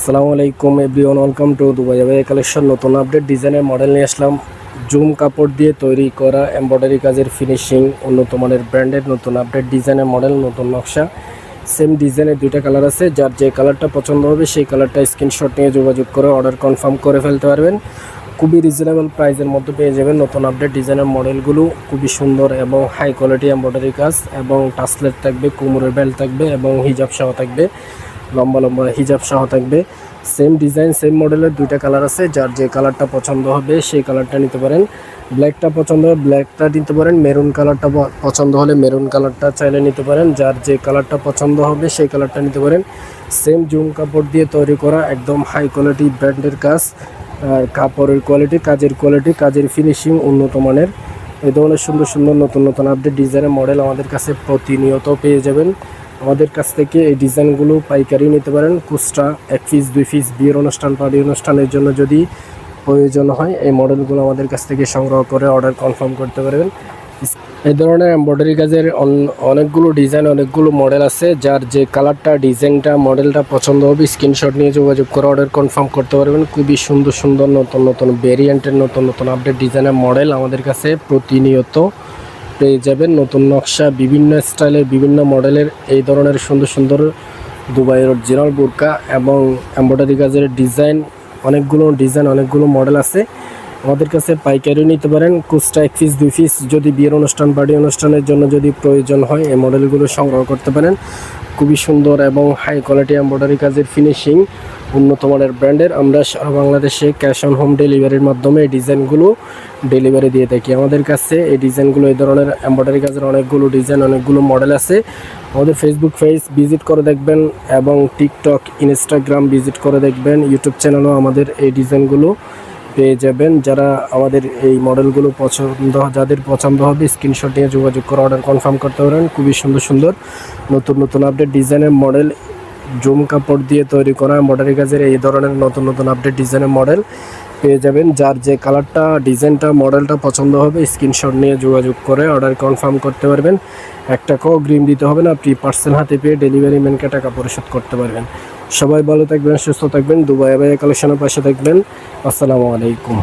আসসালামু আলাইকুম everyone, welcome to Dubai abaya collection. নতুন আপডেট ডিজাইনের মডেল নিয়ে আসলাম। জুম কাপড় দিয়ে তৈরি করা এমব্রয়ডারি কাজের ফিনিশিং, উন্নত মানের ব্র্যান্ডের নতুন আপডেট ডিজাইনের মডেল, নতুন নকশা। সেম ডিজাইনের দুইটা কালার আছে। যার যে কালারটা পছন্দ হবে সেই কালারটা স্ক্রিনশট নিয়ে যোগাযোগ করে অর্ডার কনফার্ম করে ফেলতে পারবেন। খুবই রিজনেবল প্রাইসের মধ্যে পেয়ে যাবেন নতুন আপডেট ডিজাইনের মডেলগুলো। খুবই সুন্দর এবং হাই কোয়ালিটি এমব্রয়ডারি কাজ এবং টাসলেট থাকবে, কোমরের বেল্ট থাকবে এবং হিজাব সহ থাকবে, লম্বা লম্বা হিজাব সহ থাকবে। সেম ডিজাইন সেম মডেলের দুইটা কালার আছে। যার যে কালারটা পছন্দ হবে সেই কালারটা নিতে পারেন। ব্ল্যাকটা পছন্দ হলে ব্ল্যাকটা নিতে পারেন, মেরুন কালারটা পছন্দ হলে মেরুন কালারটা চাইলে নিতে পারেন। যার যে কালারটা পছন্দ হবে সেই কালারটা নিতে পারেন। সেম জুম কাপড় দিয়ে তৈরি করা একদম হাই কোয়ালিটি ব্র্যান্ডের কাজ। কাপড়ের কোয়ালিটি, কাজের কোয়ালিটি, কাজের ফিনিশিং উন্নত মানের। এই ধরনের সুন্দর সুন্দর নতুন নতুন আপডেট ডিজাইনের মডেল আমাদের কাছে প্রতিনিয়ত পেয়ে যাবেন। আমাদের কাছ থেকে এই ডিজাইনগুলো পাইকারি নিতে পারেন। খুচরা 1 পিস 2 পিস বিয়ের অনুষ্ঠান, পার্টি অনুষ্ঠানের জন্য যদি প্রয়োজন হয় এই মডেলগুলো আমাদের কাছ থেকে সংগ্রহ করে অর্ডার কনফার্ম করতে পারবেন। এই ধরনের এমব্রয়ডারি কাজের অনেকগুলো ডিজাইন, অনেকগুলো মডেল আছে। যার যে কালারটা, ডিজাইনটা, মডেলটা পছন্দ হবে স্ক্রিনশট নিয়ে যোগাযোগ করে অর্ডার কনফার্ম করতে পারবেন। খুবই সুন্দর সুন্দর নতুন নতুন ভেরিয়েন্টের নতুন নতুন আপডেট ডিজাইনের মডেল আমাদের কাছে প্রতিনিয়ত পেয়ে যাবেন। নতুন নকশা, বিভিন্ন স্টাইলের, বিভিন্ন মডেলের এই ধরনের সুন্দর সুন্দর দুবাইয়ের অরিজিনাল বোরকা এবং এমব্রয়ডারি কাজের ডিজাইন, অনেকগুলো মডেল আছে। আমাদের কাছে পাইকারি নিতে পারেন। খুচরা 1 পিস 2 পিস যদি বিয়ের অনুষ্ঠান, পার্টি অনুষ্ঠানের জন্য যদি প্রয়োজন হয় এই মডেলগুলো সংগ্রহ করতে পারেন। খুবই সুন্দর এবং হাই কোয়ালিটি এমব্রয়ডারি কাজের ফিনিশিং উন্নত মানের ব্র্যান্ডের। আমরা সারা বাংলাদেশে ক্যাশ অন হোম ডেলিভারির মাধ্যমে এই ডিজাইনগুলো ডেলিভারি দিয়ে থাকি। আমাদের কাছে এই ডিজাইনগুলো, এই ধরনের এমব্রয়ডারি কাজের অনেকগুলো ডিজাইন, অনেকগুলো মডেল আছে। আমাদের ফেসবুক পেজ ভিজিট করে দেখবেন এবং টিকটক, ইনস্টাগ্রাম ভিজিট করে দেখবেন। ইউটিউব চ্যানেলও আমাদের এই ডিজাইনগুলো পেয়ে যাবেন। যারা আমাদের এই মডেলগুলো যাদের পছন্দ হবে স্ক্রিনশট নিয়ে যোগাযোগ করে অর্ডার কনফার্ম করতে পারেন। খুবই সুন্দর সুন্দর নতুন নতুন আপডেট ডিজাইনের মডেল, জুম কাপড় দিয়ে তৈরি করা এমব্রয়ডারি কাজের এই ধরনের নতুন নতুন আপডেট ডিজাইনের মডেল পেয়ে যাবেন। যার যে কালারটা, ডিজাইনটা, মডেলটা পছন্দ হবে স্ক্রিনশট নিয়ে যোগাযোগ করে অর্ডার কনফার্ম করতে পারবেন। 1 টাকাও অগ্রিম দিতে হবে না, আপনি পার্সেল হাতে পেয়ে ডেলিভারি ম্যানকে টাকা পরিশোধ করতে পারবেন। সবাই ভালো থাকবেন, সুস্থ থাকবেন, দুবাই আবায়া কালেকশনের পাশে থাকবেন। আসসালামু আলাইকুম।